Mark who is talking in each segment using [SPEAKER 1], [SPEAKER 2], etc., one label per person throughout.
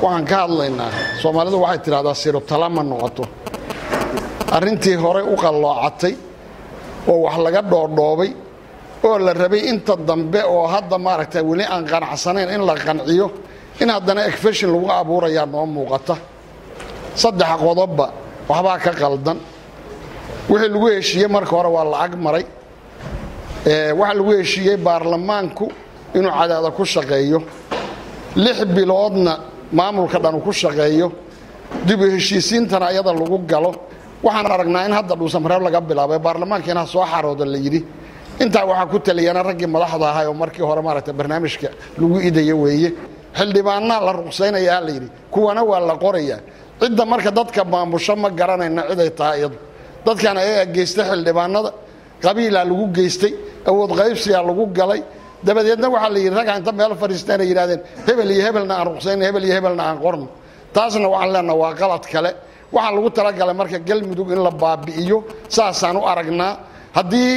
[SPEAKER 1] waxaan ka hadlaynaa Soomaalidu waxay tiraahdaa siro talama noqoto arrintii hore u qalloocatay oo wax laga dhoodhoobay oo la rabay inta dambe oo hadda maaragtay wali aan qanacsanayn in la qanciyo in haddana ekfashin lagu abuurayaa noo muuqata saddex qodobba waxbaa ka qaldan wixii lagu heshiiyey marka hore waa lacag maray waxa lagu heshiiyey baarlamaanku inuu cadaada ku shaqeeyo 6 biloodna maamulka dhan ku shaqeeyo dib u heshiisiintana ayada lagu galo waxaan aragnaa in hadda dhuusan mareeb laga bilaabay baarlamaankeena soo xaroodo la yiri inta waxa ku taliyana ragii madaxda ahaa oo markii hore maaragtay barnaamijka lagu idayo weeye xildhibaanna la ruqsaynayaa la yiri kuwana waa la qorayaa cidda marka dadka maamusho ma garanayna cid ay tahay iyadu dadkan ay geystay xildhibaanada qabiila lagu geystay awood qaybsiga lagu galay dabadeedna waxa la yiri raga inta meel fariisteen ay yiraahdeen hebel iyo hebelna aan ruqsaynay hebel iyo hebelna aan qorno taasna waxaan leenahay waa qalad kale waxaan lagu talagalay marka galmudug in la baabi'iyo saasaan u aragnaa haddii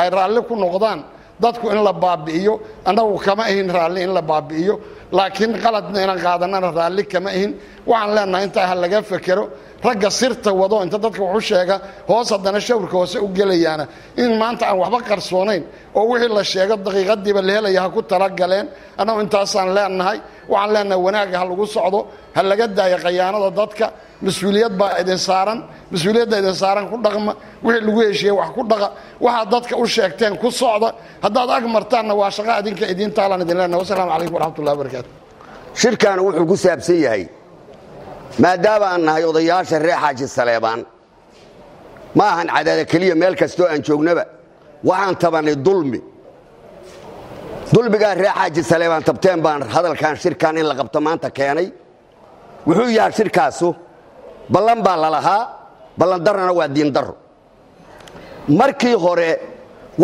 [SPEAKER 1] ay raalli ku noqdaan dadku in la baabi'iyo annagu kama ahin raalli in la baabi'iyo laakiin qaladna inaan qaadanana raalli kama ahin waxaan leenahay inta ha laga fekero ragga sirta wado inta dadka wuxuu sheega hoos haddana shawrka hoose u gelayaana in maanta aan waxba qarsoonayn oo wixii la sheego daqiiqadiiba la helaya ha ku talagaleen annagu intaasaan leenahay waxaan leenahay wanaagga ha lagu socdo ha laga daayo qayaanada dadka مسؤوليات با إذن سارن مسؤوليات إذن سارن كل رقم وحيد لقيه شيء وحكون رقم واحد ضدك وشيكتين كل صعدة هذا أكمرتان واشقاء دينك إدين تعالى ندين لنا والسلام عليكم ورحمة الله وبركاته
[SPEAKER 2] شركة وحول قساب سيهي ما دام أنها يضياش الريحة السليبان ما هن عدد كلية ملك استوى أن شوقنبا وعن طبعا الظلمي ظلمي قال الريحة السليبان تبتين بان هذا كان شركة إلا قبطمان تكياني وحول يا شركة سو ballan baa la lahaa ballan darana waa diin daro markii hore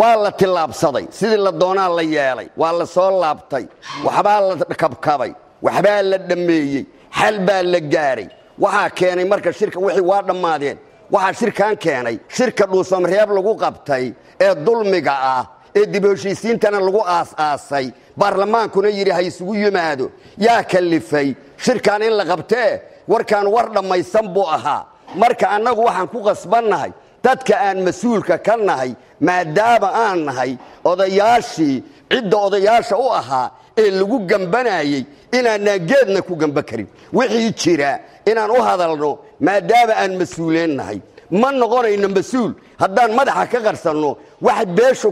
[SPEAKER 2] waa la tilaabsaday sidii la doonaa la yeelay waa la soo laabtay waxba la kabkabay waxba la dhameeyay xal baa la gaaray waxa keenay marka shirka wixii waa dhamaadeen waxa shirkan keenay shirka dhuusam reeb lagu qabtay ee dulmiga ah ee dib u heshiisiintana lagu aas-aasay baarlamaankuna yiri hay isugu yimaado yaa kalifay shirkan in la qabtee warkaan war dhamaysan buu ahaa marka annagu waxaan ku qasbannahay dadka aan mas'uulka ka nahay maadaama aan nahay odayaashii cidda odayaasha u ahaa ee lagu gambanayay inaan geedna ku gamba karin wixii jira inaan u hadalno maadaama aan mas'uuleen nahay ma noqonayno mas'uul haddaan madaxa ka qarsanno wax beesho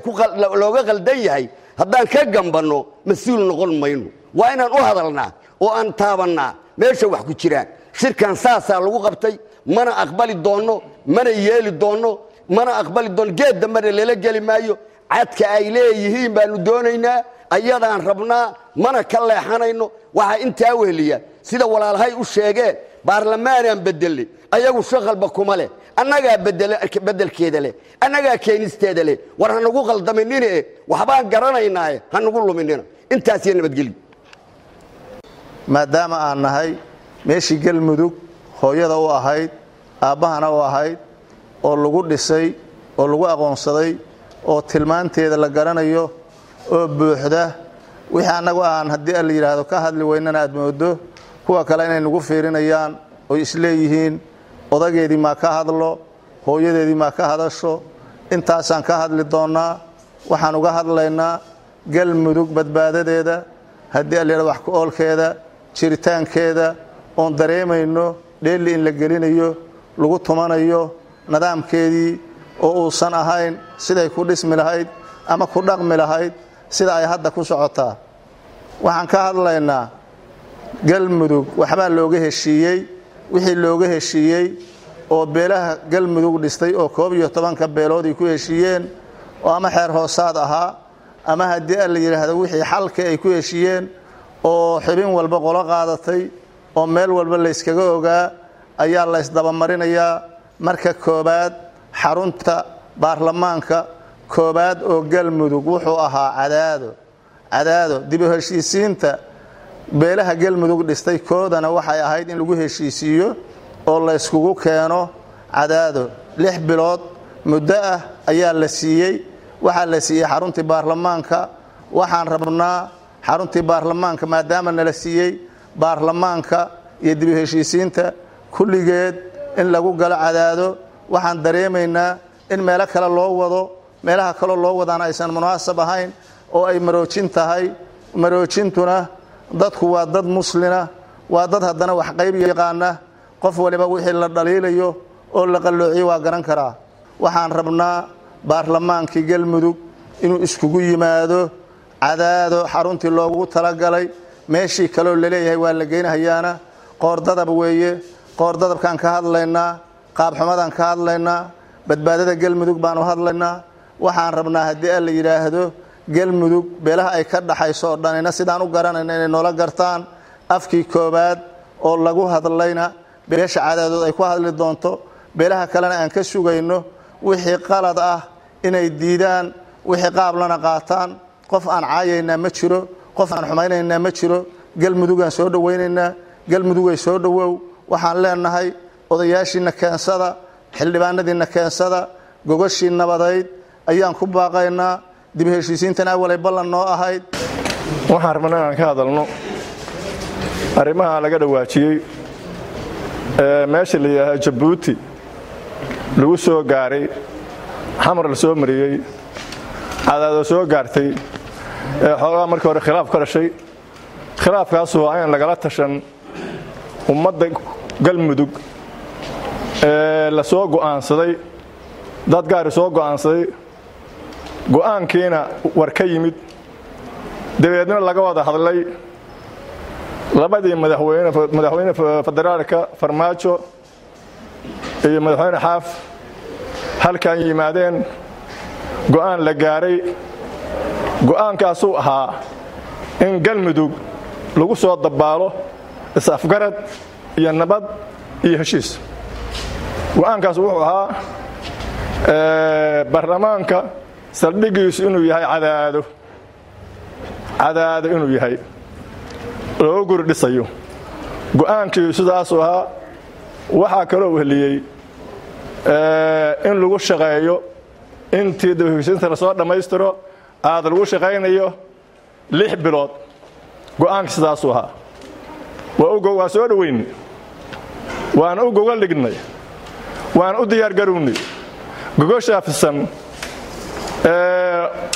[SPEAKER 2] looga qaldan yahay haddaan ka gambanno mas'uul noqon mayno waa inaan u hadalnaa oo aan taabannaa meesha wax ku jiraan shirkan saasaa lagu qabtay mana aqbali doono mana yeeli doono mana aqbali doono geed dambana lala geli maayo cadka ay leeyihiin baanu doonaynaa ayadaan rabnaa mana ka leexanayno waxa intaa weheliya sida walaalhay u sheegeen baarlamaanaan bedelay ayagu shaqalba kuma leh annagaa bedelkeeda leh annagaa keenisteeda leh war hanagu qaldaminine waxbaan garanaynaaye hanagu luminina intaas iyo nabadgelyo
[SPEAKER 3] maadaama aan nahay meeshii galmudug hooyada u ahayd aabbahana u ahayd oo lagu dhisay oo lagu aqoonsaday oo tilmaanteeda la garanayo oo buuxda wixii annagu aan haddii la yiraahdo ka hadli weynana aad moodo kuwa kale inay nagu fiirinayaan oo isleeyihiin odageedii ma ka hadlo hooyadeedii ma ka hadasho intaasaan ka hadli doonaa waxaan uga hadlaynaa galmudug badbaadadeeda haddii la yiraahdo wax ku oolkeeda jiritaankeeda oon dareemayno dheeli in la gelinayo lagu tumanayo nidaamkeedii oo uusan ahayn siday ku dhismi lahayd ama ku dhaqmi lahayd sida ay hadda ku socotaa waxaan ka hadlaynaa galmudug waxbaa looga heshiiyey wixii looga heshiiyey oo beelaha galmudug dhistay oo 11 beelood ay ku heshiiyeen oo ama xeer hoosaad ahaa ama haddii la yiraahdo wixii xalka ay ku heshiiyeen oo xibin walba qolo qaadatay oo meel walba la iskaga ogaa ayaa la isdaba marinayaa marka koobaad xarunta baarlamaanka koobaad oo galmudug wuxuu ahaa cadaado dib u heshiisiinta beelaha galmudug dhistay koodana waxay ahayd in lagu heshiisiyo oo la iskugu keeno cadaado 6 bilood muddo ah ayaa la siiyey waxa la siiyey xaruntii baarlamaanka waxaan rabnaa xaruntii baarlamaanka maadaama nala siiyey baarlamaanka iyo dib u heshiisiinta kulligeed in lagu galo Cadaado waxaan dareemaynaa in meelo kale loo wado meelaha kale loo wadaan aysan munaasab ahayn oo ay maroojin tahay maroojintuna dadku waa dad muslina waa dad haddana wax qayb yaqaana qof waliba wixii la dhaliilayo oo la qalloociyo waa garan karaa waxaan rabnaa baarlamaankii galmudug inuu iskugu yimaado Cadaado xaruntii loogu talagalay meeshii kale oo la leeyahay waa la geynahayaana qoordadab weeye qoordadabkan ka hadlaynaa qaab xumadan ka hadlaynaa badbaadada galmudug baanu hadlaynaa waxaan rabnaa haddii la yiraahdo galmudug beelaha ay ka dhaxayso dhanina sidaan u garanayna inay noola gartaan afkii koobaad oo lagu hadlayna beesha Cadaadood ay ku hadli doonto beelaha kalena aan ka sugayno wixii qalad ah inay diidaan wixii qaablana qaataan qof aan caayayna ma jiro qof aan xumaynayna ma jiro galmudug aan soo dhaweynayna galmudug ay soo dhawow waxaan leenahay odayaashiina keensada xildhibaanadiina keensada gogashii nabadeed ayaan ku baaqaynaa dib heshiisiintan awalay ballan noo ahayd
[SPEAKER 4] waxaan rabnaa inaan ka hadalno arrimaha laga dhawaajiyay meesha la yiraahdo Jabuuti lagu soo gaaray xamar la soo mariyay Cadaado soo gaartay xogaa markii hore khilaaf ka dhashay khilaafkaas oo aan lagala tashan ummadda galmudug la soo go'aansaday dad gaar soo go'aansaday go'aankiina war ka yimid dabeedna laga wada hadlay labadii madaxweyne federaalka Farmaajo iyo madaxweyne Xaaf halkan yimaadeen go'aan la gaaray go'aankaas uu ahaa in galmudug lagu soo dabaalo isafgarad iyo nabad iyo heshiis go'aankaas wuxuu ahaa baarlamaanka saldhigiisu inuu yahay Cadaado inuu yahay loo gurdhisayo go'aankii sidaas ahaa waxa kale oo heliyay in lagu shaqeeyo intii dawladda la soo dhameystiro aad lagu shaqeynayo 6 bilood go'aanka sidaas ahaa waa soo dhaweyn waan u gogol dhignay waan u diyaar garownay gogosha fisan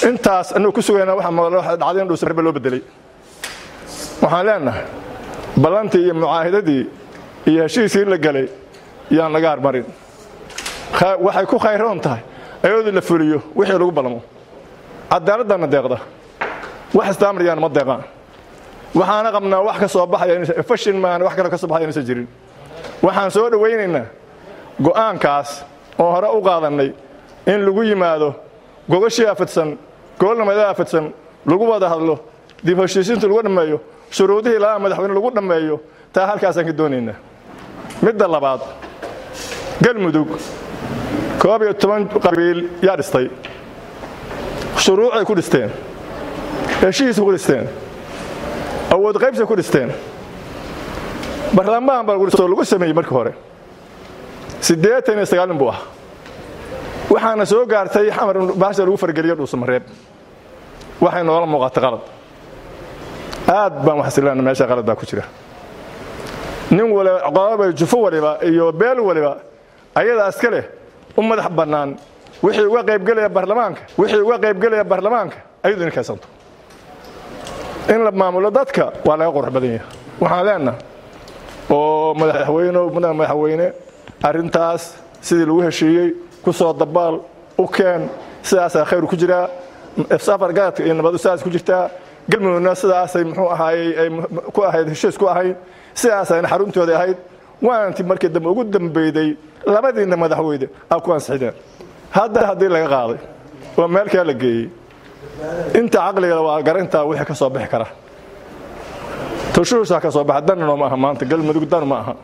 [SPEAKER 4] intaas anuu ku sugayna waxa dhacday in dhul sarbe loo bedelay waxaan leenahay ballantii iyo mucaahidadii iyo heshiiskii la galay yaan laga harmarin waxay ku khayroon tahay ayadoo la fuliyo wixii lagu balamo cadaaladana deeqda wax istaamriyaan ma deeqaan waxaana qabnaa wax ka soo baxaya in fashion maan wax kale ka soo baxaya in jirin waxaan soo dhaweynaynaa go'aankaas oo hore u qaadanay in lagu yimaado gogashii afadsan goolnimada afadsan lagu wada hadlo dib u heshiisiinta lagu dhameeyo shuruudihii la madaxweyne lagu dhameeyo taa halkaas aan ka doonaynaa midda labaad galmudug 12 qabiil yaa dhistay shuruucay ku dhisteen heshiis ku dhisteen awood qaybsi ku dhisteen baarlamaan baa lagu sameeyay markii hore 89 buu ah waxaana soo gaartay xamar baasha lagu fargeliyo dhuusamareeb waxay noola muuqatay qalad aad baan wax silaana meesha qalad baa ku jira nin wala aqoonba jufo waliba iyo beel waliba ayada askale madax banaan wixii uga qayb galaya baarlamaanka ayadu in ka santo in la maamulo dadka waa laga qurux badan yahay waxaan leenahay oo madaxweyne arintaas sidii lagu heshiiyay ku soo dabaal u keen sidaas khayr ku jira safar gaadka in nabad saas ku jirta galmudugna sidaas ay muxuu ahaayay ku ahayd heshiis ku ahayd sidaas ay xaruntooda ahayd waanti markii dambe ugu dambeeyay labadiina madaxweyne ku ansaxdeen haddii laga qaaday oo meel kale la geeyay inta aqliga waa garanta wixii ka soo bixi kara tushuusa ka soo baxdan ma aha maanta galmudug dan ma aha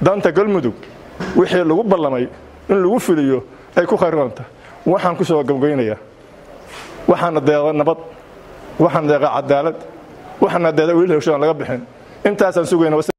[SPEAKER 4] danta galmudug wixii lagu ballamay in lagu fuliyo ay ku khayroonta waxaan ku soo gabageynayaa waxaan deeqay nabad waxaan deeqay cadaalad waxaan deeqay wiil heshiis laga bixin intaas aan sugayna